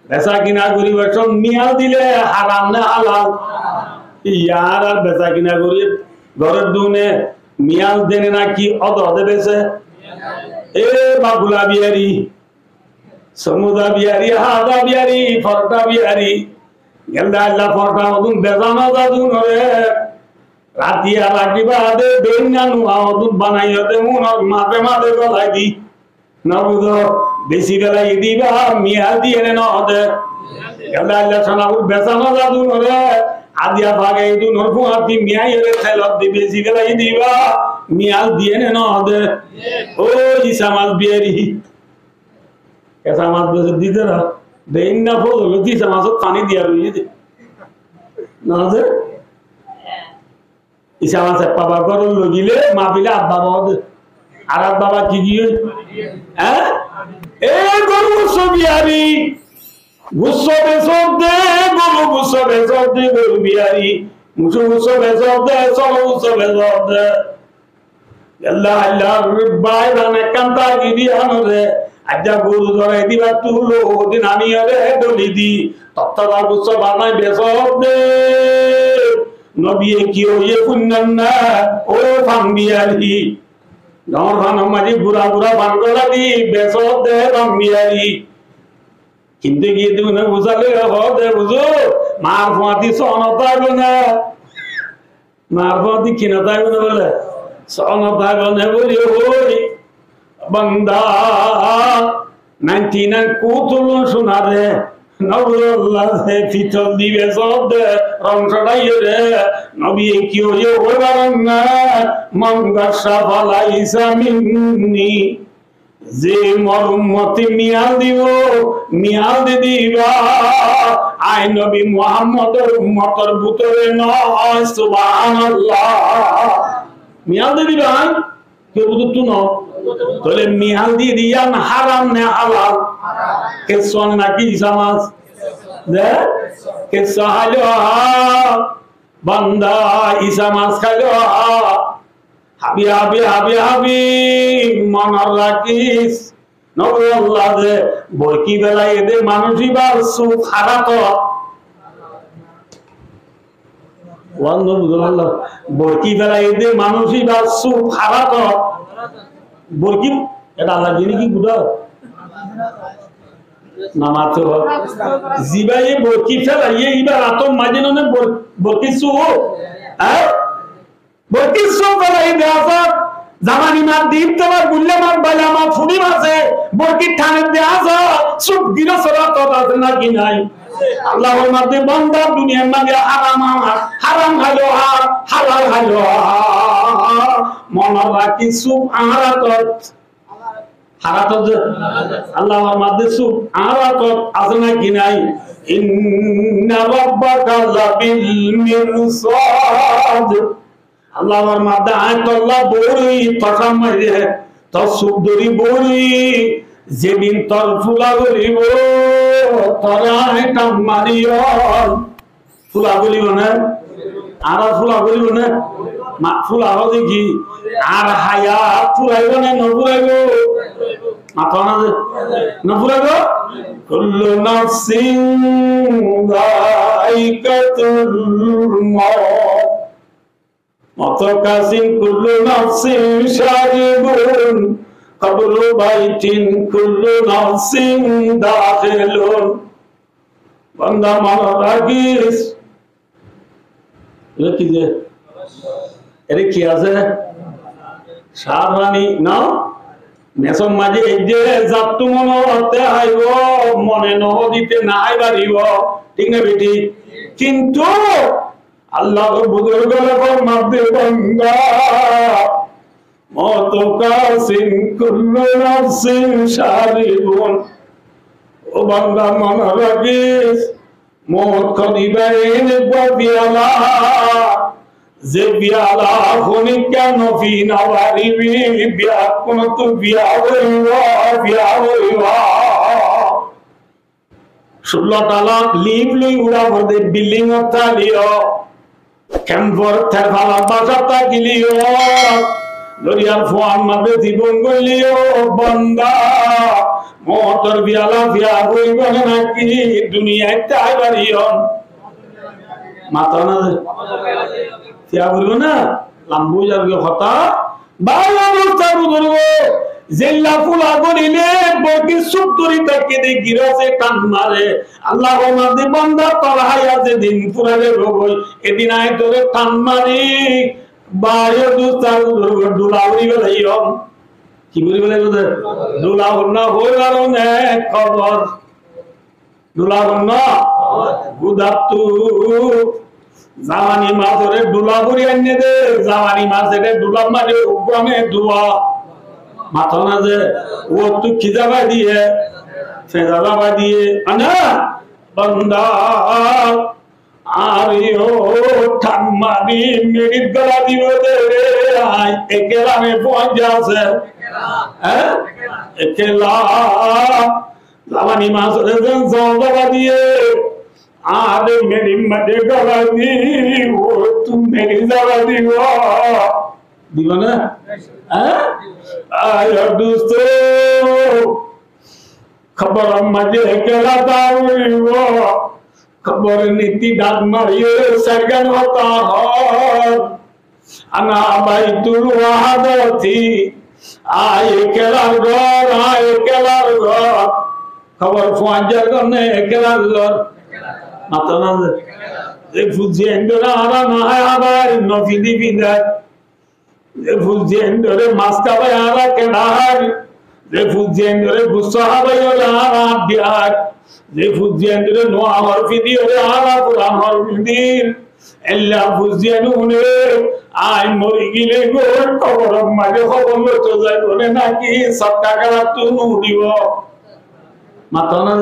বেচা কিনা করি সব মিয়াল দিলে হারাম না হালাল ইয়ার আর বেচা কিনা করি ঘরের দুনে মিয়াল দেনে নাকি অত হতে বেছে এ বাবুলা বিহারি সমুদা বিহারি হাদা বিহারি ফরটা বিহারি গেলদা আল্লাহ ফরটা মতন বেজানো দাদুন হরে রাতিয়া রাখিবা দে বেঞ্জানু আদুন বানাইয়া দে মন মাঝে মাঝে গলাই দি না বুঝো বেশি বেলা দিবা মিয়াল দিয়ে না হতে গেলদা আল্লাহ সোনাবু বেজানো দাদুন হরে আদিয়া ভাগে ইদু নরফু আদি মিয়াই এর খেলত দি বেশি বেলা দিবা মিয়াল দিয়ে না হতে ও ইসামাল বিহারি ऐसा मास बस दीदे ना देन ना फो लती समाज को पानी दिया रुई थी ना से इस समाज से पापा करो लोगिले मापिले अब्बा बहुत आराध बाबा कीजिए हैं ए गुरु गुस्सो बिहारी गुस्सो बेसों दे गुरु बिहारी मुझे गुस्सो बेसों दे सोलो गुस्सो बेसों दे अल्लाह अल्लाह बाय राने कंता की दिया नरे আজা গরু ধরে দিবা তুলো ওদিন আমি আরে ডলি দি তত্ত্বা গুচ্ছ বানাই বেসব দে নবী কি হইয়ে পুণ্যান না ও ফাঙ্গিয়ারি নর ভান মাঝি বুড়া বুড়া বানগলা দি বেসব দে ফাঙ্গিয়ারি কিন্তু গিয়ে তুমি না বুঝালে দে বুঝো মার ফাঁতি সনতা না মার ফাঁতি কিনতা না বলে সনতা না বলি ওই बंदा 99 कुतुलो सुना दे नवल्ला से फितल दिवे सोद रंगड़ाई रे नबी क्यों ये वरना मंगा शाफलाइसा मिन्नी जे मरुमति मियाल दिवो मियाल दे दिवा आय नबी मुहम्मद उम्मतर बुतरे न सुबहानाल्लाह मियाल दे दिवा के बुतु तू न তোলে মিহাল দিয়ে দিয়া না হারাম না হালাল কে সোন নাকি সমাজ দে কে সাহালো বান্দা ইসামাজ খালো হাবি হাবি হাবি হাবি মন রাখিস নবী আল্লাহ দে বরকি বেলা এদের মানুষই বার সুখ খারাপ ওয়ান্নু বুঝাল্লাহ বরকি বেলা এদের মানুষই বার সুখ খারাপ বরকি এটা আল্লাহ জিনি কি গুদা নামাতো জিবায়ে বরকি ফেলাইয়ে ইবা রাতম মাজিননে বরকি সু হ্যাঁ বরকি সু ফেলাই দেয়া জামানি মার দিন তোমার গুল্লে মার বালা মা ফুড়ি মাসে বরকি ঠানে দেয়া সুব গিরা সরা তো না কি নাই আল্লাহর মধ্যে বান্দা দুনিয়ার মধ্যে হারাম হলো আর হালাল হলো মন রাখি সুব আরাতত হারাতত আল্লাহর মধ্যে সুব আরাতত আজনা কি নাই ইন্না রাব্বাকা লাবিল মিরসাদ আল্লাহর মধ্যে আয়াতুল্লাহ বড়ই কথা মারে তো সুব দরি বড়ই যেদিন তোর ফুলা বলিব তোরা এটা মারিও ফুলা বলিব না আর ফুলা বলিব না মা ফুলা হবে কি আর হায়া ফুলাইব না নফুলাইব মাথা না নফুলাইব কুল্লু নাফসিন যায়কাতুল মাউত মতকাসিন কুল্লু নাফসিন শারিবুন কবরু বাইতিন কুল্লু নাফসিন দাখিলুন বান্দা মান রাখিস কি যে এর কি আছে সারানি না মেসম মাঝে এই যে জাতু মনে হতে আইব মনে নহ দিতে না আইবারিব ঠিক না বেটি কিন্তু আল্লাহ বুজুর্গের ফরমাতে বান্দা মতকাসিন কুল্লু নাফসিন শারিবুন ও বান্দা মন রাখিস মত করিবেন বিয়ালা যে বিয়ালা হনি কেন ফিনা বাড়িবি বিয়া কোন তো বিয়া হইবা 16 তালাক লিভ লই উড়া বদে বিল্ডিং অতালিও ক্যাম্পর থালা বাজাতা গিলিও দরিয়ার ফোয়ার মাঝে জীবন গলিও বান্দা মোটর বিয়ালা বিয়া হইব নাকি দুনিয়ায় তাই বাড়িয়ন মাথা না বিয়া করব না লাম্বু যাবে কথা বাবা মুস্তারু করব জেল্লা ফুলা করিলে বকি সুতরি তাকে দে গিরাসে টান মারে আল্লাহ আমাদের বান্দা তলহায়া যে দিন পুরালে রোগই এদিন আয় তোরে টান মারি বায়ো দুস্তারু করব দুলাউরি গলাইও কি বলি বলে দুলাউর না হই কারণে খবর দুলাউর না গুদাতু জাওয়ানি মাছরে দুলাবুরি আনে দে জাওয়ানি মাছরে দুলাব মারে উগমে দুয়া মাথা না যে ও তু খিজাবা দিয়ে ফেজাবা দিয়ে আনা বান্দা আরিও ঠাম্মানি মেরিট গলা দিব দে আই একেলা মে পৌঁছাছে হ্যাঁ একেলা জাওয়ানি মাছরে জাওয়াবা দিয়ে आरे मेरी मजे गला दी वो तुम मेरी जरा दीवा ना आया दोस्तों खबर मजे केला वो खबर नीति डाक मारिए सरगन होता है अना भाई तुरु वहादती आए केला घर खबर फुआंजर करने केला घर মাতানা যে ফুজি এন্ডরা আরা না আবার নফিদি বিদাত যে ফুজি এন্ডরে মাস্কা ভাই আরা কেনার যে ফুজি এন্ডরে গুসা ভাই আরা বিয়ার যে ফুজি এন্ডরে নো আমার ফিদি ওরে আরা পুরান হর বিদির এল্লা ফুজি এনুনে আই মরি গিলে গো খবর মাঝে খবর তো যায় বলে নাকি সত্তা গলা তুনু দিব মাতানা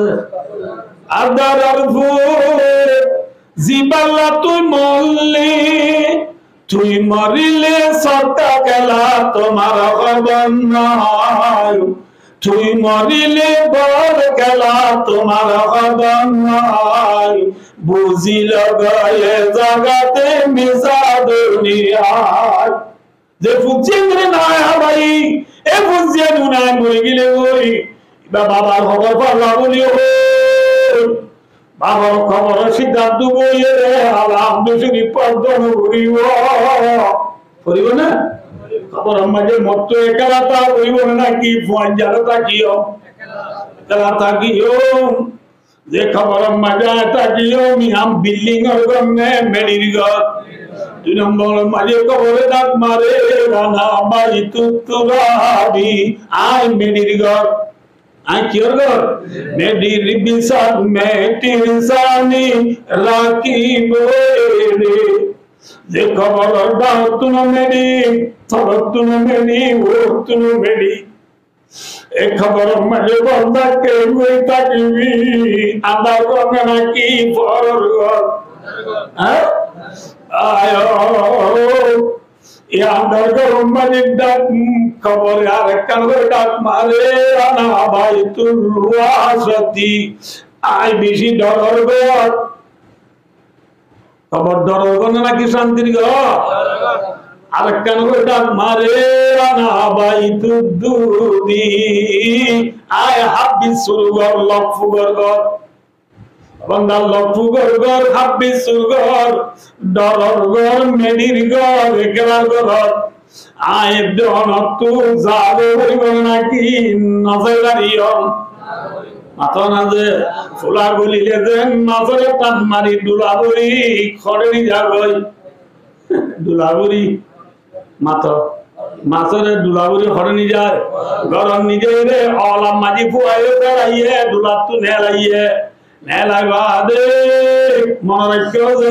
আদার আরফু জিবাল্লা তুই মরিলে সত্তা গেলা তোমার খবর নাই তুই মরিলে বর গেলা তোমার খবর নাই বুঝিল গয়ে জগতে মিশা দুনিয়ায় যে ফুজিয়ে নাই ভাই এ ফুজিয়ে নাই মরে গেলে ওই বাবার খবর পালা বলি বাবার খবর সিদ্ধান্ত বইয়ে আলাম দুশরি পর্দন করিব না খবর মাঝে মত একালা তা করিব নাকি ফঞ্জারা তাকিও একালা তাকিও যে খবর মাঝে তাকিও মিহাম বিল্ডিং এর গনে মেডির ঘর 2 নম্বর মাঝে খবরে ডাক মারে রানা বাই তুতুরাবি আই মেডির ঘর आई क्यों कर मेरी रिबिसान में तिरसानी राखी बोले जे खबर डाल तूने मेरी थोड़ा तूने मेरी वो तूने मेरी एक खबर मुझे बंदा के हुए ताकि आधा रोना की फौर हाँ आयो यादर करो मजिद डाक खबर यार कलर डाक मारे आना भाई तुलवासती आई बिशी डर गो खबर डर गो ना कि शांति गो आर कलर डाक मारे आना भाई तुदुदी आई हाबी सुरगर लफुगर गो बंदा लफुगर गो हाबी सुरगर डर गो मेडिर गो एकला गो आए दोन तू जागो बना की नजरियो माथा ना जे फुला गलिले जे नजरे टान मारी दुलाबुरी खड़ेनी जागई दुलाबुरी माथा माथरे दुलाबुरी खड़ेनी जाए गरम निजे रे ओला माजी फुआए कराइए दुला तू ने लाइए ने लगा दे मन रखो जे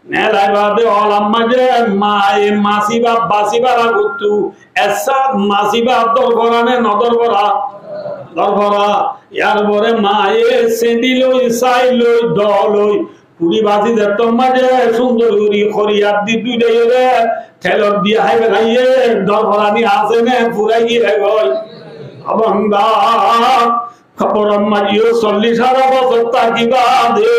नेला बादे ओलाम मजे माए मासीबा बासीबा रागुतु ऐसा मासीबा दरबराने दरबरा यार बोरे माए सेंडिलोई साइलोई डलोई पूरी बासी देतो मजे सुंदरगुरी खरियात दी दुइडे रे ठेलर दिया है बनाइए दरबरानी आसे ने पुराई है गई अबंदा खबर मजियो 40 सारा बसता की बादे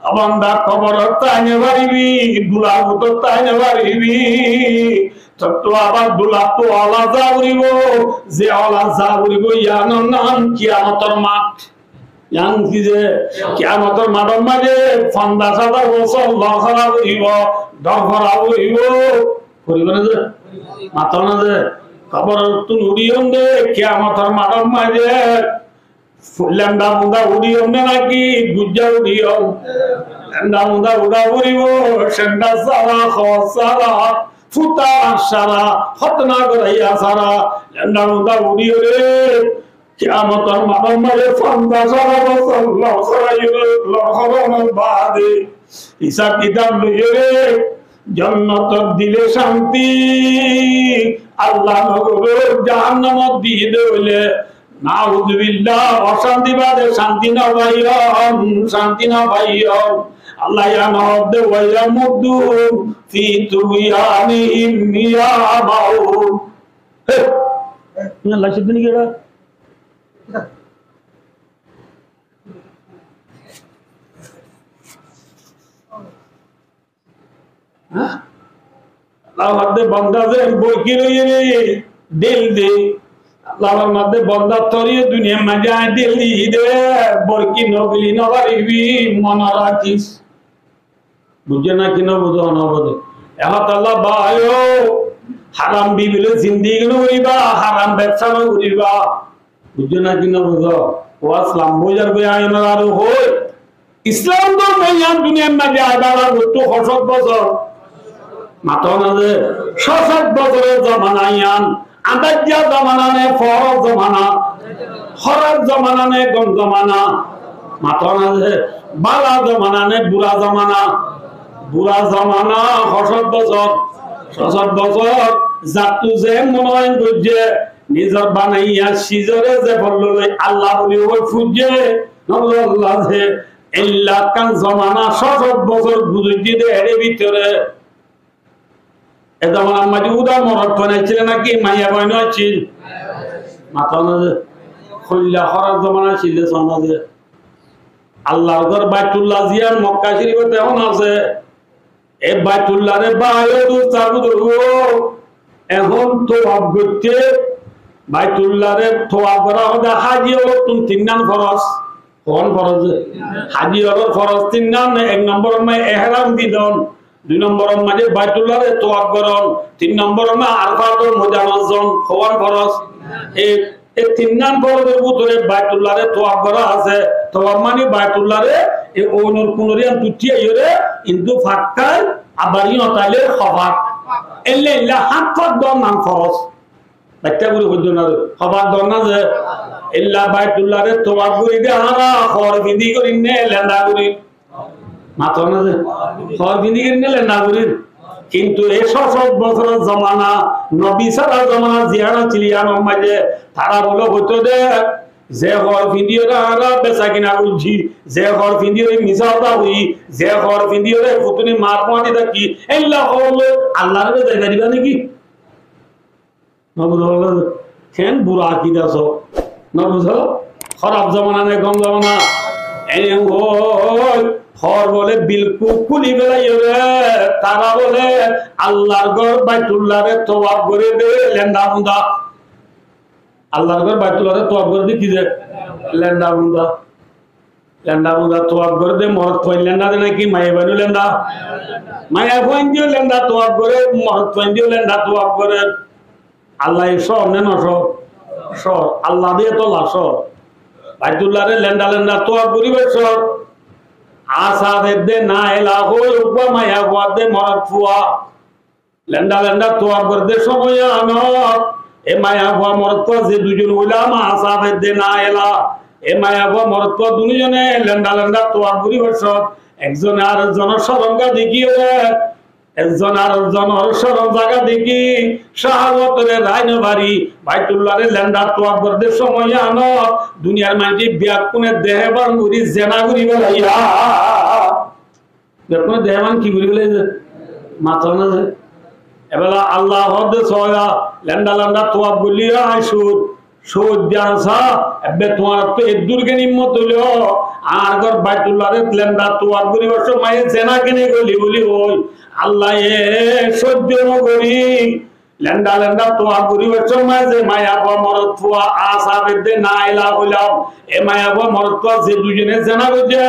अबंदा खबर ताने वारीबी दुलागु तो ताने वारीबी তো আবার দুলা তো আলা যা উড়িব যে আলা যা উড়িব ইয়ানোর নাম কিয়ামতের মাঠ। ইয়ান কি যে কিয়ামতের মাঠের মাঝে 50,000 বছর লখরা উড়িব দখরা উড়িব করিব না যে মাথা না যে খবর তুই উড়িও দে কিয়ামতের মাঠের মাঝে ল্যান্ডা মুদা উড়িও নাকি গুজ্জা উড়িও ল্যান্ডা মুদা উড়া উড়িব সেন্ডা সারা খসারা ফুটা সারা হতনা গরাইয়া সারা ল্যান্ডা মুদা উড়িও রে কিয়ামতের মাঠের মাঝে 50,000 বছর লখরানোর বাদে হিসাব কিতাব লইয়ে রে জান্নাত দিলে শান্তি আল্লাহ নগর জাহান্নামত দিয়ে দেলে নাউযুবিল্লাহ অশান্তি বাদে শান্তি না ভাইয়ন শান্তি না ভাইয়ন আল্লাহ ইয়ানদ দে ওয়া মুদু ফি তুয়ানিহিম ইয়াবাউ না লাশিদ নি কেডা আল্লাহর দে বান্দা যে বই কি লইয়ে রে দিল দে আল্লাহর মধ্যে বান্দা তরিয়ে দুনিয়া মাঝে দিল দে বরকি নবলি নবারিবি মন রাখিস বুঝে না কি না বুঝো না বুঝে এখন আল্লাহ বায়ো হারাম বিবিলে জিন্দেগি নইবা হারাম ব্যবসা নইবা বুঝে না কি না বুঝো ও ইসলাম বুঝার বই আইন আর হই ইসলাম ধর্ম ইয়ান দুনিয়ার মাঝে আইবা তো 60 বছর মাথা না যে 60 বছরের জমানা ইয়ান আদাজ্জা জমানা নে ফরজ জমানা খরাজ জমানা নে গম জমানা মাথা না যে বালা জমানা নে বুড়া জমানা 60 বছর 60 বছর জাতু যে মনোয়ন বুঝে নিজর বানাইয়া সিজরে যে বলল আল্লাহ বলি ওই ফুজে আল্লাহ যে ইল্লা কান জমানা 60 বছর বুঝি দে এর ভিতরে এটা আমার মাঝে উদার মরদ বানাইছিল নাকি মাইয়া বইন ছিল মাথা না যে খল্লা খরাজ জমানা ছিল সমাজে আল্লাহর ঘর বাইতুল্লাহ জিয়ার মক্কা শরীফে তেমন আছে এ বাইতুল্লাহ রে বায়ু তাবুদু এখন তো অবগতে বাইতুল্লাহ রে তোয়া করা হবে হাজি হলো তিন নাম ফরজ কোন ফরজ হাজি হলো ফরজ 3 নাম 1 নম্বর মে ইহরাম দিদন 2 নম্বর মাঝে বাইতুল্লাহ রে তোয়া করন 3 নম্বর মে আরফাতুল মুজাওয়াজন কোন ফরজ এই 3 নাম ফরজের ভিতরে বাইতুল্লাহ রে তোয়া করা আছে তোয়া মানে বাইতুল্লাহ রে এই ওনুর কুনরিয়ান তুটিয়া ইরে ইন্দু ফাক্কার আবারিন তাইলে খবর এলে ইল্লা হাফত দন নাম ফরজ বাচ্চা গুলো হইতো না খবর দন না যে ইল্লা বাইতুল্লাহ রে তোয়া করি দে হারা খর বিধি করি নে লেন্দা করি মাথা না যে খর বিধি করি নে লেন্দা করি কিন্তু 100 বছরের জমানা নবী সারা জমানা জিয়ারা চিলিয়ানো মাঝে তারা বলো হইতো দে যে ঘর ভিডিওরা বেচা কিনা বুঝছি যে ঘর ভিডিও মিশাওতা হই যে ঘর ভিডিও ফুতুনি মার পানি থাকি এইলা হলো আল্লাহর জায়গা দিবা নাকি না বুঝলো কেন বুড়া আকিদা সব না বুঝলো খারাপ জমানা নে কম জমানা এই ওই ঘর বলে বিলকুল খুলি বেলাই রে তারা বলে আল্লাহর ঘর বাইতুল্লাহ রে তওয়াব করে দে লেন্দা মুদা আল্লাহর ঘর বাইতুল্লাহ রে তওয়াব করে দে কি যে লেন্দা মুদা তওয়াব করে দে মরদ কইল লেন্দা দে নাকি মায়ে বানু লেন্দা মায়া কইন দিও লেন্দা তওয়াব করে মরদ কইন দিও লেন্দা তওয়াব করে আল্লাহ সব নে না সব আল্লাহ দিয়ে তো লাশ বাইতুল্লাহ রে লেন্দা তওয়াব করিবে সব আসাদে দে না এলা হই উপা মায়া ওয়াদে মরদ ফুয়া লেন্দা তওয়াব করে দে সময় আনো এ মায়া ভা মরত যে দুজন উলামা আসাফে দে না এলা এ মায়া ভা মরত দুজনে লেন্দা তোয়ার গুরি বর্ষ একজন আর জন সরঙ্গা দেখি রে একজন আর জন সরং জায়গা দেখি শাহাওয়াতের রাইন বাড়ি বাইতুল্লাহ রে লেন্দা তোয়ার করতে সময় আনো দুনিয়ার মাঝে ব্যাকুনে দেহবান গুরি জেনা গুরি বলাইয়া ব্যাকুনে দেহবান কি গুরি বলে মাথা না যে এবেলা আল্লাহ হদে সয়া লেন্দা তোয়াব বলিয়া সুদ জানসা এবে তোমার তো এদুরকে নিম্মত হইলো আর ঘর বাইতুল্লাহ রে লেন্দা তোয়াব করিবার সময় জেনা কিনে গলি বলি ওই আল্লাহ এ সহ্য করি লেন্ডা লেন্ডা তো পরিবেশ মাঝে মায়াবা মরদ ফুয়া আসাবেদে না ইলা হইলাম এ মায়াবা মরদ ফুয়া যে দুজনে জানা বুঝে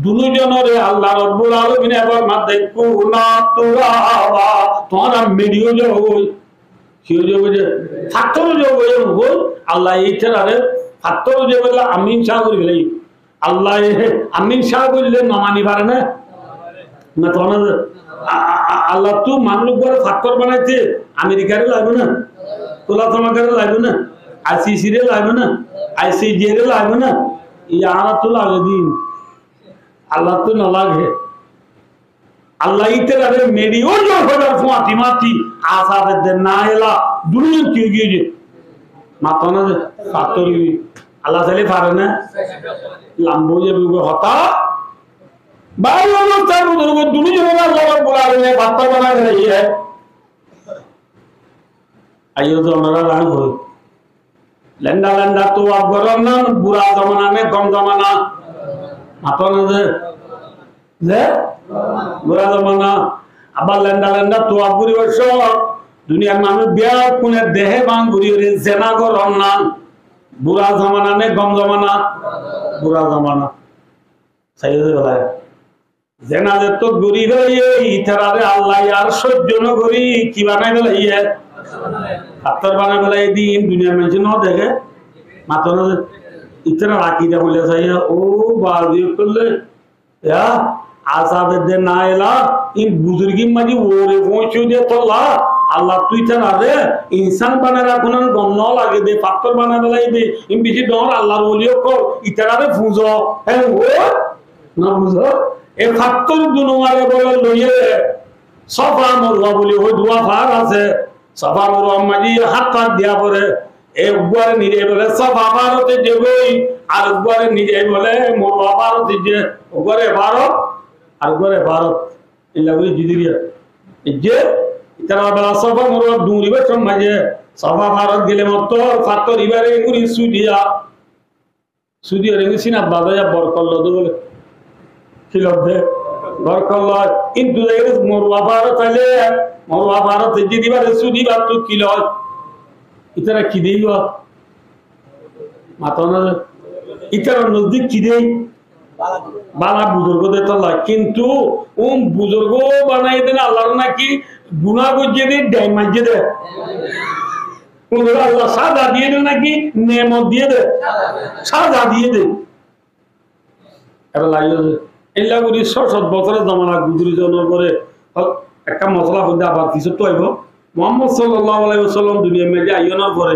দুজনরে আল্লাহ রাব্বুল আলামিন এবার মাঝে কুনা তুরাবা তোরা মিডিও যে হই কি যে বুঝে ফাত্তর যে হই আল্লাহ এইটারে ফাত্তর যে বলে আমিন শাহ করি বলে আল্লাহ আমিন শাহ বললে না মানি পারে না না তো আল্লাহ তো মানুষ বড় ফাত্তর বানাইছে আমেরিকারে লাগবে না তোলা তোমাকারে লাগবে না আইসিসি রে লাগবে না আইসিজি রে লাগবে না ইয়ারা তো লাগে দিন আল্লাহ তো না লাগে আল্লাহ ইতরারে মেডিও যে হদার ফুয়াতি মাতি আসাদের না এলা দুনিয়া কি গিয়ে মাথা না ফাত্তরি আল্লাহ তাআলা পারে না লাম্বো যে হতা भाई वो लोग चार बुजुर्ग दुनिया में अल्लाह बुला रहे हैं बात बना रही है आइयो तो हमारा रंग हो लंडा लंडा तो आप गरम ना बुरा जमाना में कम जमाना आता ना जे बुरा जमाना अब लंडा लंडा तो आप बुरी वर्षो दुनिया में हमें ब्याह कुने देहे बांग बुरी रे जना को रमना बुरा जमाना में कम जमाना बुरा जमाना सही से बताया জেনাজে তো গরি হইয়ে ইতারে আল্লাহ আর সহ্য ন করি কি বানাই ফেলাইয়ে আত্মার বানাই ফেলাই দিন দুনিয়ার মানুষ ন দেখে মাত্র ইতারা রাখি দে বলে যাইয়া ও বাদি করলে ইয়া আসাবের দে না এলা ইন বুজুর্গি মাঝি ওরে পৌঁছে দে তোলা আল্লাহ তুই তারা রে ইনসান বানায় রাখুন গম ন লাগে দে পাত্তর বানাই ফেলাই দে ইন বেশি ডর আল্লাহর ওলিও কর ইতারে ফুঁজো হ্যাঁ ও না বুঝো এ ফাত্তর দুনুমারে বলে লইয়ে সফা মরুয়া বলি ওই দুয়া ফার আছে সফা মরুয়া মাঝি হাত পাত দিয়া পরে এ উপরে নিজে বলে সফা ভারতে যে গই আর উপরে নিজে বলে মরুয়া ভারতে যে উপরে ভারত আর উপরে ভারত এই লাগবে জিদিরিয়া এই যে ইতারা বেলা সফা মরুয়া দুরিবে মাঝে সফা ভারত গেলে মত ফাত্তর ইবারে গুরি সুদিয়া রে সিনা বাদায়া বরকল্ল বলে কিলবে বরকল্লা কিন্তু এর মরুয়া ভারত আলে মরুয়া ভারত যে দিবারে সুদিবা তো কিল ইতারা কি দেইবা মাতনা ইতারা নজদিক কি দেই বালা বুজুর্গ দেতলা কিন্তু বুজুর্গ বানাই দেন আল্লাহর নাকি গুনাহ গজে দে ডাই মাঝে দে আল্লাহ সাজা দিয়ে দে নাকি নেমত দিয়ে দে সাজা দিয়ে দে এবার লাইও এলা করি ৬০ বছরের জমানা গুজরি জনের পরে একটা মশলা হইতে আবার কিছু তো আইব মুহাম্মদ সাল্লাল্লাহু আলাইহি ওয়াসাল্লাম দুনিয়া মেজে আইনার পরে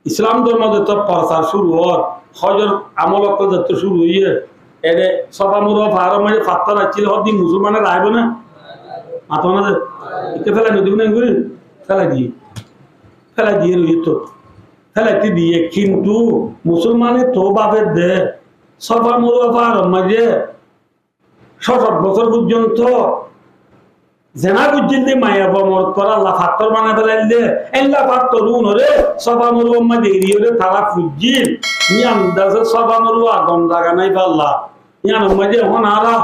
ইসলাম ধর্ম যত প্রচার শুরু হওয়ার হজর আমল যত শুরু হইয়ে এরে সফা মুরুয়া ফার মানে ফাত্তর আছিল হদি মুসলমানের আইব না মাথা না একে ফেলা নদী না করে ফেলা দিয়ে রইত ফেলাইতে দিয়ে কিন্তু মুসলমানের তো বাপের দে সফা মুরুয়া ফার মাঝে ৬০ বছর পর্যন্ত জেনা পর্যন্ত মায়া বমর করা আল্লাহ ফাত্তর বানা ফেলাইলে এল্লা ফাত্তর উনরে সফা মরুয়া মাঝে এরিয়রে তারা ফুজিল নিয়াম দাসে সফা মরুয়া গম জায়গা নাই পাল্লা নিয়াম মাঝে হনারা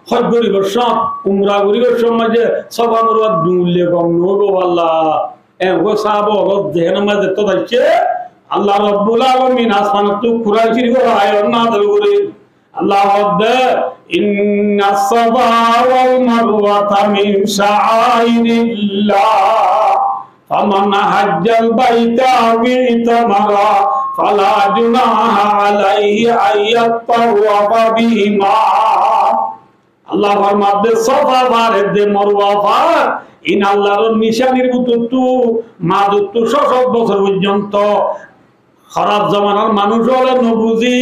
হজ গরিবের সব উমরা গরিবের সব মাঝে সফা মরুয়া দুলে গম নগো আল্লাহ এগো সাহাব হলত যেহেন মাঝে তো যাচ্ছে আল্লাহ রাব্বুল আলামিন আসমান তো কুরআন শরীফ আয়াত নাযিল করে আল্লাহ রাব্বে ইন্নাস সাফা ওয়াল মারওয়াতা মিন শাআইরিল্লাহ ফামান হাজ্জাল বাইতা আও ইতামারা ফালা জুনাহা আলাইহি আইয়াতাওয়াফা বিহিমা আল্লাহ ফরমাতে সাফা বারে দে মারওয়া পার ইন আল্লাহর নিশানির মতো মাদুত ৬০ বছর পর্যন্ত খারাপ জামানার মানুষ হলে নবুজি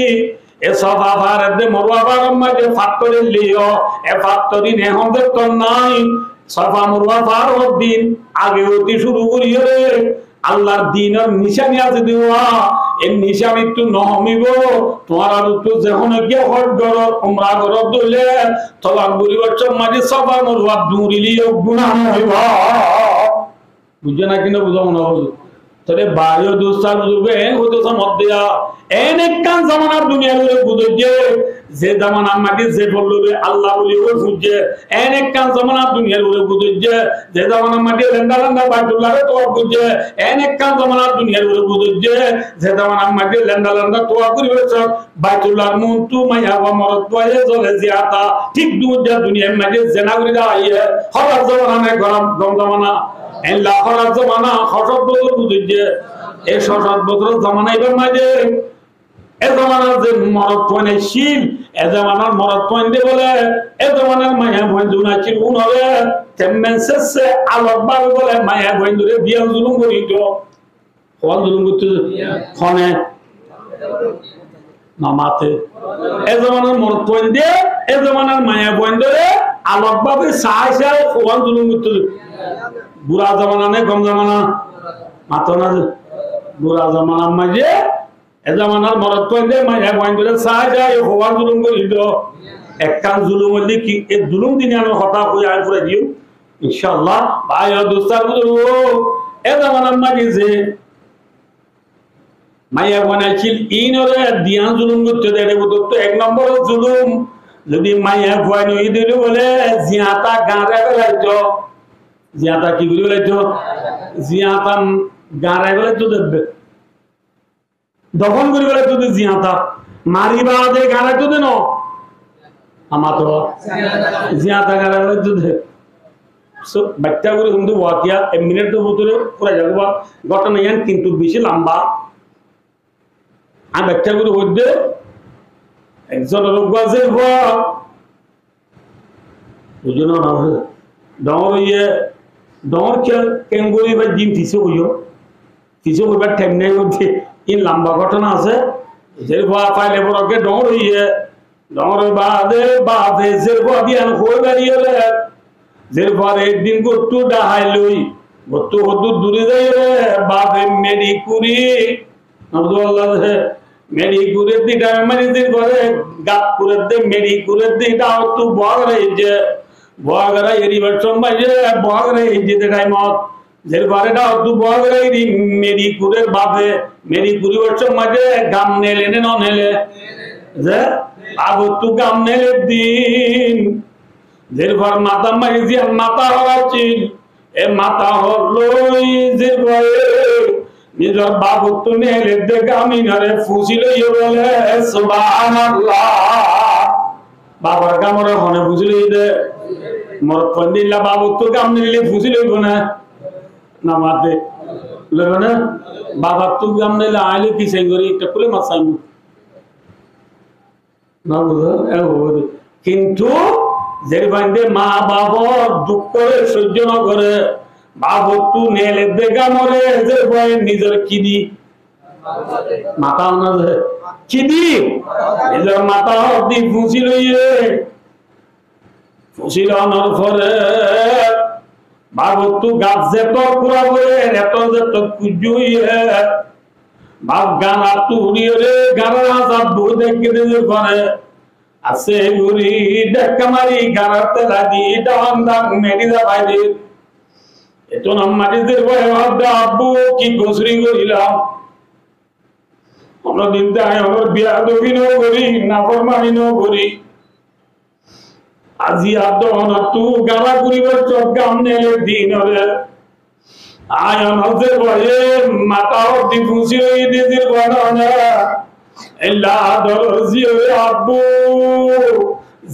এ সফা ভারতে মরুয়া ভারম মাঝে ফাত্তরের লিও এ ফাত্তরি নেহদের তো নাই সফা মরুয়া ভারত দিন আগে অতি শুরু করিয়ে রে আল্লাহর দিনের নিশানি আছে দেওয়া এই নিশানি তো নহমিব তোমার আর তো যখন গিয়ে হট করো উমরা করো দলে তলাক বুড়িবার মাঝে সফা মরুয়া দূরিলিও গুনাহ হইব বুঝে না কিনা বুঝাবো না বুঝো তবে বায়ু দুস্তার বুঝবে হইতো মধ্যে এনে কান জামানার দুনিয়ার বুঝে যে জামানা মাটি যে বললে আল্লাহ বলি ওই বুঝে অনেক কাজ জামানা দুনিয়ার ওরে বুঝে যে জামানা মাটি লেন্দা লেন্দা বাইতুল্লাহ তো বুঝে অনেক কাজ জামানা দুনিয়ার ওরে বুঝে যে জামানা মাটি লেন্দা লেন্দা তো করিবে সব বাইতুল্লাহ মুন্তু মাইয়া বা মরদ বয়ে চলে জিয়াতা ঠিক দুনিয়ার মাটি জেনা করে আইয়ে হরার জামানা গরম গম জামানা এই লাখরার জামানা হসব বুঝে এই 6-7 বছর জামানা এবার মাঝে এ জামানার যে মরদ পয়নে শিল এ জামানার মরদ পয়নে বলে এ জামানার মায়া বন্ধুনা চির উনরে তেমনসে আলোকবার বলে মায়া বন্ধুরে বিয়ান জুলুম করিত কোন জুলুম করতে ফনে নামাতে এ জামানার মরদ পয়নে এ জামানার মায়া বন্ধুরে আলোকভাবে সাহায্য কোন জুলুম করতে বুড়া জামানা নে কম জামানা মাতনা বুড়া জামানার মাঝে এ জামানার মরদ পয়নে মায়া বন্ধুরে সাহায্য হওয়া জুলুম করিত একখান জুলুম হলে কি এই জুলুম দিনে আমি হঠাৎ হয়ে আয় করে দিও ইনশাআল্লাহ ভাই আর দোস্তার বুঝলো এ জামানার মাঝে যে মায়া বানাইছিল ইনরে দিয়ান জুলুম করতে দেয় তো 1 নম্বর জুলুম যদি মায়া বানাই নই দিল বলে জিয়াতা গাঁরে বেলাইতো জিয়াতা কি করে বেলাইতো জিয়াতা গাঁরে বেলাইতো দেবে দফন করে বেলাইতো জিয়াতা মারিবা দে গাঁরে তো দেন আমার তো জিয়াতা গাঁরে বেলাইতো দে সো বাচ্চা করে কিন্তু ওয়াকিয়া 1 মিনিটের ভিতরে পুরো যাবে ঘটনা ইয়ান কিন্তু বেশি লম্বা আমি বাচ্চা করে হইতে একজন রোগবাজের বুঝলো না ডর ইয়ে ডর কেঙ্গুরি বা ডিম ফিসে হইও ফিসে হইবার টাইম নেই মধ্যে ইন লম্বা ঘটনা আছে যে পাইলে বড়কে ডর ইয়ে ডর বাদে বাদে যে দিয়ান হয়ে দাঁড়িয়ে যে একদিন গট্টু ডাহাই লই গট্টু হদ্দু দূরে যাই বাদে মেডি কুরি আব্দুল্লাহ মেডি কুরে দিটা মানে করে গাত কুরে দে মেডি কুরে দিটা তো বগরে যে বগরা এরি বছর মাঝে বগরে যে টাইমত যে বারেটা তো বগরে মেডি কুরে বাদে মেডি কুরি বছর মাঝে গাম নেলে ন নেলে যে আবু তো গাম নেলে দিন যে ঘর মাথা মারি যে মাথা হওয়াছিল এ মাথা হলই যে নিজের বাবু তো নেলে দেখে আমি ঘরে ফুসিল বলে সুবহানাল্লাহ বাবার কামড়ে হনে ফুসিল দে মোর পন্দিল্লা বাবু তো কাম নিলে ফুসিল না নামাতে লবে না বাবার তো কাম নিলে আইলে কি সেই করি একটা কুলে মাছাই না বুঝো কিন্তু যে বান্দে মা বাবা দুঃখ করে সহ্য না করে বাবু তু নেলে দেখা মরে যে বয় নিজের কিদি মাথা না কিদি নিজের মাথা দি ফুসি লইয়ে ফুসি লানোর পরে বাবু তু গাছ যেত পুরা করে এত যেত কুজুইয়ে বাপ গানা তু উড়িয়ে রে গানা সব দূর দেখে দিতে পারে আছে গুরি দেখা মারি গানাতে লাগি ডান ডান মেরি দা বাইরে এতো নাম মাটিদের ভয়ে ভাবতে আব্বু কি গোসরি করিলাম আমরা দিন আমার বিয়া দক্ষিণও করি নাফরমানিও করি আজি আদন তু গালা করিবার চোখ গাম নেলে দিন হলে আয় আমাদের ভয়ে মাথা অব্দি খুশি হয়ে দিদির ঘটনা এল্লা দরজি আব্বু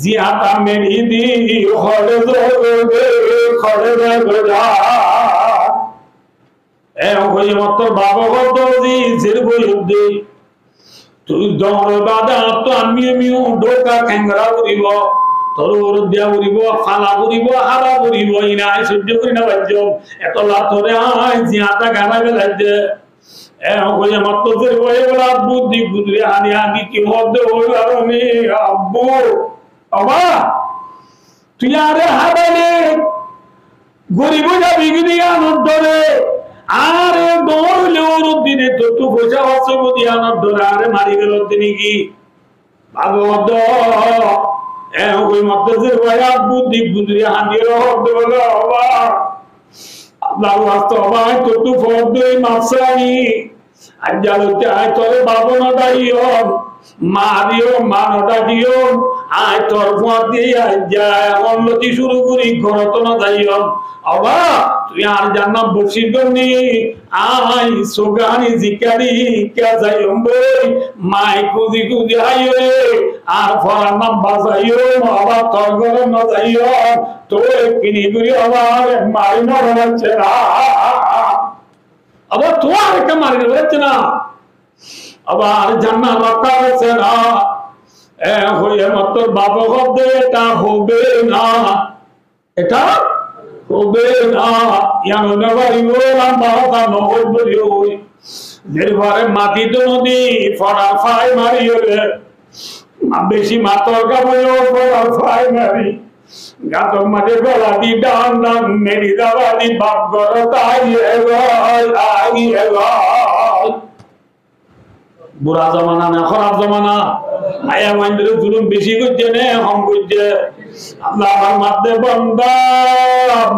জিয়াতা মেরি দি খড়ে দে খড়ে দে এ ওই মত বাবা কত জি জির বইদে তুই দর বাদা তো আমিও ডোকা ক্যাংরা করিব তোর দিয়া করিব ফালা করিব হারা করিব ইনা সহ্য করি না বাজ্য এত লাথরে আয় জিয়াতা গানা বেলাইতে এ ওই মত জির বই বলা বুদ্ধি গুদরে আনি আনি কি মধ্যে হই আমি আব্বু বাবা তুই আরে হাবালে গরিব যাবি গিয়া নদরে আরে দৌড়লে ওর দিনে তো তু পয়সা আছে বুদ্ধি আনন্দ আরে মারি গেল তিনি কি ভাগবত এ ওই মত যে বয়া বুদ্ধি গুদরে আনি হতে বলে বাবা আল্লাহ বাস্তব তো তু ফদ দেই মাছানি আজ জালতে আয় তোরে বাবা না দাইও মারিও মানটা দিও আয় তোর ফুয়া দিয়ে যায় উন্নতি শুরু করি ঘরত না যাইও আবা তুই আর জান্নাত বসির গনি আই সুগানি জিকারি কে যাইও বই মাই কুজি কুজি আইও রে আর ফরা নাম বাজাইও আবা তোর ঘরে না যাইও তো কিনি করি আবার মারি না হচ্ছে না আবার তো আর একটা মারি হচ্ছে না আবার জান্নাত রক্ষা হচ্ছে না এ হয়ে মাত্র বাবা হবে এটা হবে না এটা হবে না ইয়ানো না বাড়ি বললাম বাবা নহর বলি ওই যেভাবে মাটি তো নদী ফড়া ফাই মারি হলে বেশি মাতর গাবো ফড়া ফাই মারি গাতক মাঝে গলা দি ডান ডান মেরি দাবা দি বাপ গর তাই বুড়া জমানা না খারাপ জমানা মায়া মাইন্দ্র জুলুম বেশি করছে নে হম করছে আল্লাহ আমার মাঝে বন্দা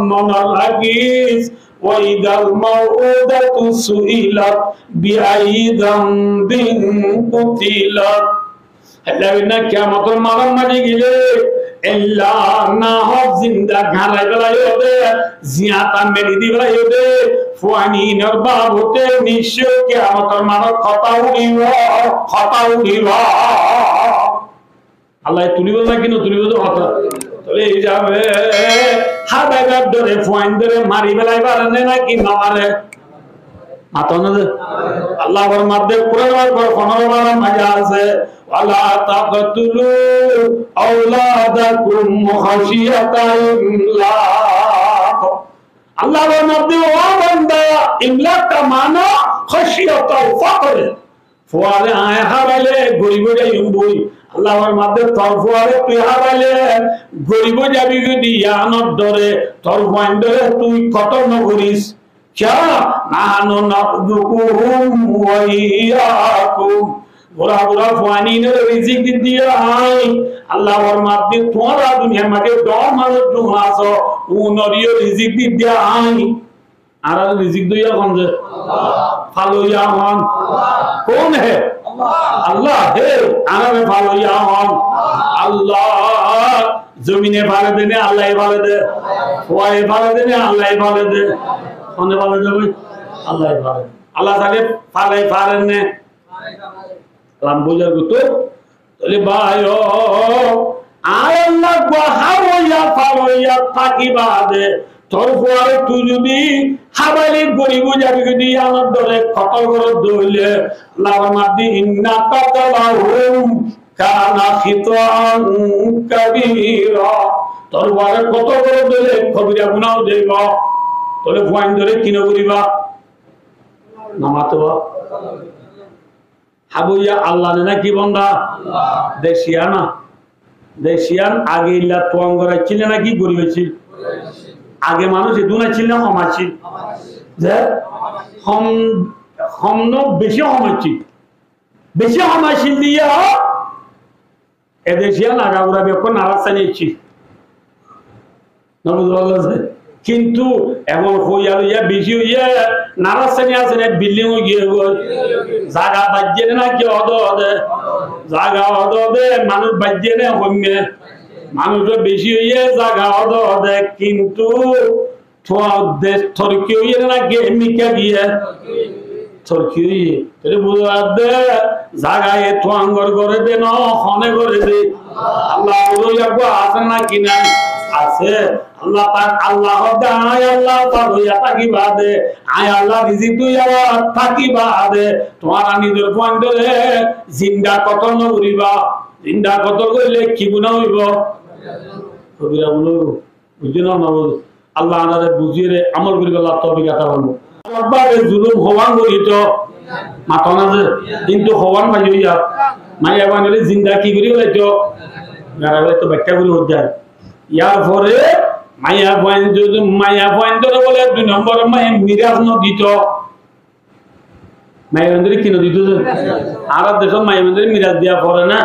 মনা লাগিস ওয়াইদাল মাউদাতু সুইলাত বিআই যামবিন কুতিলাত আল্লাহনা কিয়ামতের মালাম মাঝে গেলে এল্লা না হব জিন্দা ঘাড়াই বেলায় দে জিয়াতা মেরি দি বেলায় দে ফুয়ানি নরবাব হতে নিশ্চয় কিয়ামতের মানব কথা উড়িব আল্লাহ তুলিব না কিনো তুলিব তো কথা চলে যাবে হাবাইবার ধরে ফুয়াইন ধরে মারি বেলায় পারে নাকি না মারে মাতনা দে আল্লাহর মধ্যে কুরআনের পর 15 বার মজা আছে ওয়ালা তাকতুলু আওলাদাকুম খাশিয়াতা ইমলাক আল্লাহর মধ্যে ও বান্দা ইমলাক কা মানা খাশিয়াতা ফাকর ফুয়ারে আয় হারালে গরিব যাইবই আল্লাহর মধ্যে তোর ফুয়ারে তুই হারালে গরিব যাবি যদি ইয়ানত ধরে তোর ফাইন ধরে তুই কত নগরিস क्या नानो नबुकुम वइयाकुम बुरा बुरा फानी ने रिजिक दिया है अल्लाह और मादे तुम्हारा दुनिया में दो मानो जुहासो उनरियो रिजिक दिया है आरा रिजिक दिया कौन से फालो या मान कौन है अल्लाह है आरा में फालो या मान अल्लाह जमीने फाले देने अल्लाह ही फाले दे वाए फाले देने अल्लाह ही फाले दे कौन वाला जब अल्लाह फारे अल्लाह ताले फारे ने राम बोझा को तो ले भाइयो आय अल्लाह को फारो या फाकी बादे তোর পরে তুই যদি হাবালি গরিব যাবি যদি আমার দরে কতল করে দইলে লামাদি ইন্না কাতালাহুম কানা খিতান কাবীরা তোর পরে কত করে দইলে কবিরা গুনাহ দেব তোরে ফাইন ধরে কিনো করিবা নামাতবা হাবুয়া আল্লাহ না কি বান্দা দেশিয়ান আগে ইল্লা তোয়াঙ্গরা ছিল নাকি গরিব ছিল আগে মানুষ দুনা ছিল না হমাছিল যে হম বেশি হমাছিল দিয়া এ দেশিয়ান আগাগুড়া বেকন নারাসানিছি নবুল্লাহ কিন্তু এখন হইয়া লইয়া বেশি হইয়া নারাসানি আছে না বিল্ডিং গিয়ে জায়গা বাজছে না কি জায়গা মানুষ বাজছে না হইমে মানুষ বেশি হইয়া জায়গা কিন্তু থরকি হইয়া না মিকা গিয়ে থরকি হইয়ে বুঝা দে জায়গায় থোয়াঙ্গর করে দে ননে করে দে আল্লাহ আছে না কিনা আছে আল্লাহ পাক আল্লাহ দায় আল্লাহ পাক হইয়া থাকিবা দে আয় আল্লাহ রিজিক দুইয়া থাকিবা দে তোমার নিজের পয়েন্টে জিন্দা কত নকরিবা জিন্দা কত কইলে কি গুনাহ হইব কবিরা গুনাহ বুঝি না বুঝ আল্লাহ আমাদের বুঝিয়ে রে আমল করি আল্লাহ তৌফিক আতা করব আল্লাহর জুলুম হওয়ান করিত মাতনা যে কিন্তু হওয়ান ভাই হইয়া মাইয়া বানালে জিন্দা কি করি হইতো গারালে তো ব্যাখ্যা করি হই যায় ইয়ার পরে মায়া পয়েন্ট বলে 2 নম্বর মায়া মিরাজ নদীত মায়া মন্দিরে কি নদীত আর দেশ মায়া মন্দিরে মিরাজ দিয়া পড়ে না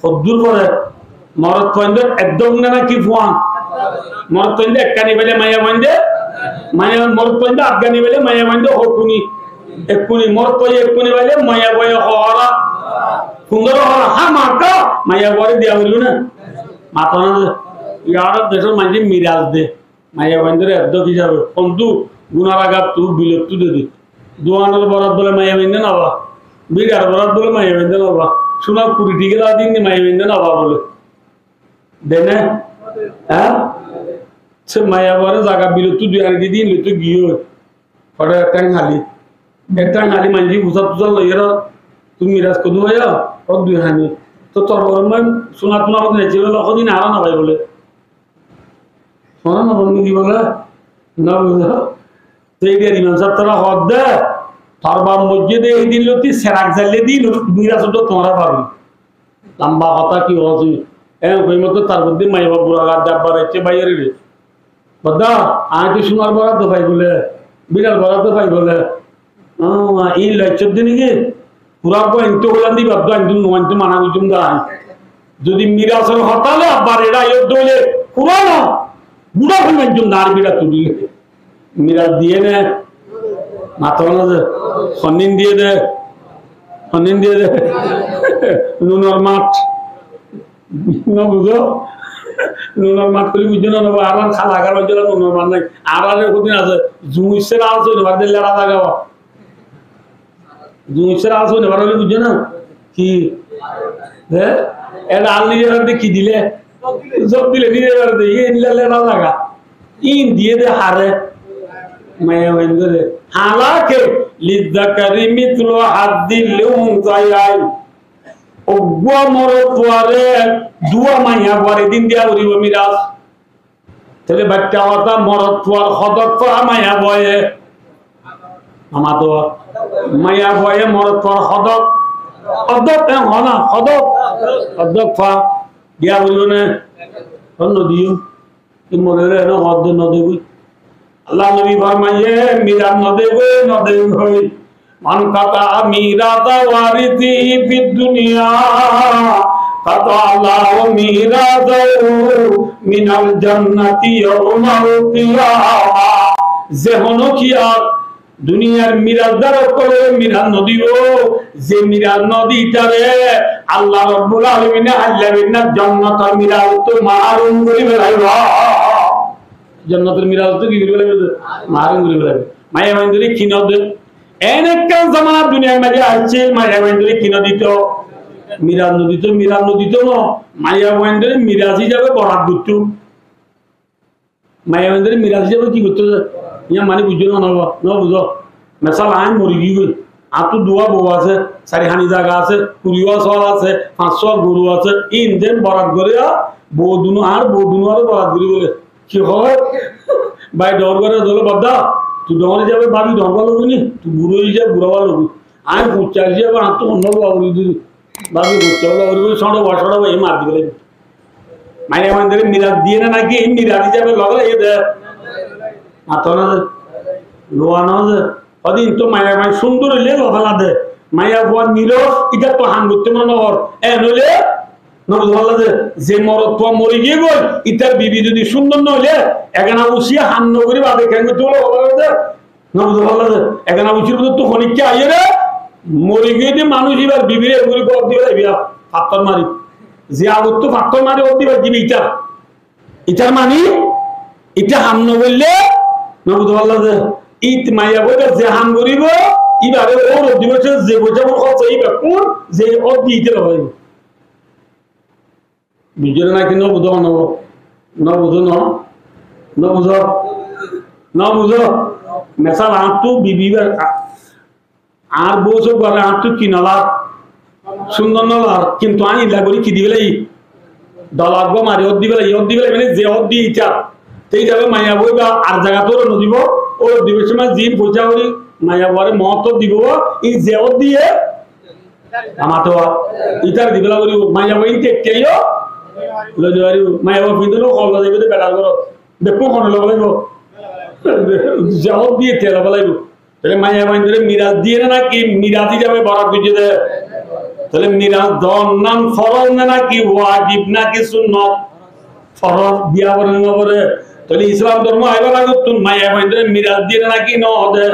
কদ্দুর পরে মরদ পয়েন্ট একদম না কি ফুয়ান মরদ পয়েন্ট একখানি বেলে মায়া মরদ পয়েন্ট আফগানি বেলে মায়া পয়েন্ট হকুনি একুনি মরদ পয়েন্ট একুনি বেলে মায়া বয়ে হওয়া সুন্দর হা মাতা মাইয়া বরে দিয়া বলল না মাতা না ইয়ার দেশের মাঝে মিরাজ দে মাইয়া বান্ধরে এত কি যাবে কিন্তু গুনারাগাত তু বিলত্তু দে দি দোয়ানের বরাত বলে মাইয়া বান্ধে নাবা বিড়ার বরাত বলে মাইয়া বান্ধে নাবা শোনা 20 টিকে দাও দিন মাইয়া বান্ধে নাবা বলে দেনে হ্যাঁ সে মাইয়া বরে জায়গা বিলত্তু দুই আর দিন লইতো গিয়ে পরে একটা খালি মাঝে বুঝা টুজা লইয়া তুমি মিরাজ কদু ভাইয়া ও দুই হানি তো তোর বরমান শোনা টুনা মত নেছিল লখদিন আর না ভাই বলে শোনা না বন্ধু কি বলে না বুঝা সেই দিয়ে ইমাম সাহেব তোরা হদ দে তোর বাম মসজিদে এই দিন লতি সেরাক জালে দিন মিরাজ তো তোমরা পাবি লম্বা কথা কি হচ্ছে কই মতো তার মধ্যে মাইবা বুড়া গাদ দাবার আছে বাইরে রে বদা আয় তো শোনার বড় তো ভাই বলে বিড়াল বড় তো ভাই বলে এই লক্ষ্য দিন কি পুরা ইন্টু বলান দি বাদ ইন্টু নোয়ান্টু মানা গুজুম দা যদি মিরাজের হতালে আবার এরা ইয়দ হইলে পুরা না বুড়া হইল একজন দাঁড় বিড়া তুলি মিরাজ দিয়ে নে মাথা না দে সন্নিন দিয়ে দে নুনর মাঠ না বুঝো নুনর মাঠ করে বুঝছো না আর খালা খাওয়ার জন্য নুনর মাঠ নাই আর কোনদিন আছে জুইসের আছে এবার দিলে রাজা গাওয়া জুইসের আছে এবার হলে বুঝছো না কি এটা আল নিজে কি দিলে সব দিলে নিজে রাজা গা ইন দিয়ে দে হারে মায়া ওয়েন করে হালাকে লিযাকারি মিথলু হাদ্দিল উনসায়াই ওগুয়া মরতওয়ারে দুয়া মাইয়া পরে দিন দিয়া উরিব মিরাজ তাহলে বাচ্চা কথা মরতওয়ার হদক মাইয়া বয়ে আমাতো মাইয়া বয়ে মরতওয়ার হদক হদক হনা হদক হদক ফা দিয়া উরিব না নদীও কি মনে রে না হদ নদী আল্লাহ নবী ফরমায়ে মিরাজ নদে হই মান কাতা মিরাজ ওয়ারিতি ফিদ দুনিয়া কাতা আল্লাহ মিরাজ মিনাল জান্নাতি ইয়াউমাল কিয়ামা যেহনো কিয়াত দুনিয়ার মিরাজদার করে মিরাজ নদী ও যে মিরাজ নদীটারে আল্লাহ রাব্বুল আলামিন আল্লাহ বিনা জান্নাতের মিরাজ তো মারুন করি বেলাইবা জান্নাতের মিরাজ তো কি করি বেলাইবা মারুন করি বেলাইবা মায়া বান্ধরি কিনদ এনেকান জামানা দুনিয়ার মাঝে আসছে মায়া বান্ধরি কিন দিত মিরাজ নদী তো না মায়া বান্ধরি মিরাজি যাবে বরাত করতে মায়া বান্ধরি মিরাজি যাবে কি করতে ইয়া মানে বুঝছো না বুঝো মেসাল আইন মরি গিয়ে আতো দুয়া বউ আছে চারিখানি জায়গা আছে কুড়িও চল আছে 500 গরু আছে ইঞ্জিন বরাত করে বউ দুনো আর বরাত করি বলে কি হয় ভাই ডর করে ধরো বাদা তুই ডরে যাবে ভাবি ডরবা লবি নি তুই বুড়ো হয়ে যাবে বুড়াবা লবি আমি পুচার যাবে আর তো অন্য বাবুরি দিদি ভাবি পুচার বাবুরি বলে সড়ো এই মার দিবে মাইয়া মাইন্দারে মিরাজ দিয়ে না নাকি মিরাজি যাবে লগলে এ দে আতনা লোয়া না যে অদিন তো মায়া মাই সুন্দর হইলে লফালা দে মায়া বুয়া নিলো এটা তো হান করতে মনে হর এ নইলে নবুল ভাল্লা যে মরত তো মরে গিয়ে গল ইতার বিবি যদি সুন্দর না হইলে এখানে উসিয়া হান নগরি বাদে কেন তো লফালা দে নবুল ভাল্লা এখানে উচির তো খনিককে আইয়ে রে মরে গিয়ে যে মানুষ এবার বিবিরে এগুলি কর দিবে বিয়া পাত্তর মারি যে আগত তো পাত্তর মারি ওর দিবে দিবি ইটার মানি এটা হাম নগরলে নবুল ভাল্লা ইত মাইয়া বইটা যে হাম করিব ইবারে ওর দিবসে যে বোঝাবো খরচ এইবার কোন যে ওর দিতে হবে বুঝলে নাকি নবুঝো মেসাল আঁতু বিবিবার আর বউসব করে আঁতু কিনলার সুন্দর নলার কিন্তু আনি লাগরি কি দিবে দলার গো মারি ওর দিবে মানে যে ওর দিয়ে ইচ্ছা সেই যাবে মাইয়া বই বা আর জায়গা তোর নদীব ওর দিবে সময় জিন বোঝা করি মাইয়া বরে মত দিব এই যে ওর দিয়ে আমার তো ইটার দিবে লাগরি মাইয়া বই কেউ লজুয়ারি মাইয়া বিন্দু কল যাবে বেড়া করো দেখো কোন লগ লাগব জবাব দিয়ে তেল লাগব তাহলে মাইয়া বাইন্দরে মিরাজ দিয়ে না কি মিরাজি যাবে বরাত বুঝে দে তাহলে মিরাজ দন নাম ফরজ না কি ওয়াজিব নাকি সুন্নাত ফরজ বিয়া বলে না বলে তাহলে ইসলাম ধর্ম আইবা লাগত তুমি মাইয়া বাইন্দরে মিরাজ দিয়ে না কি ন দে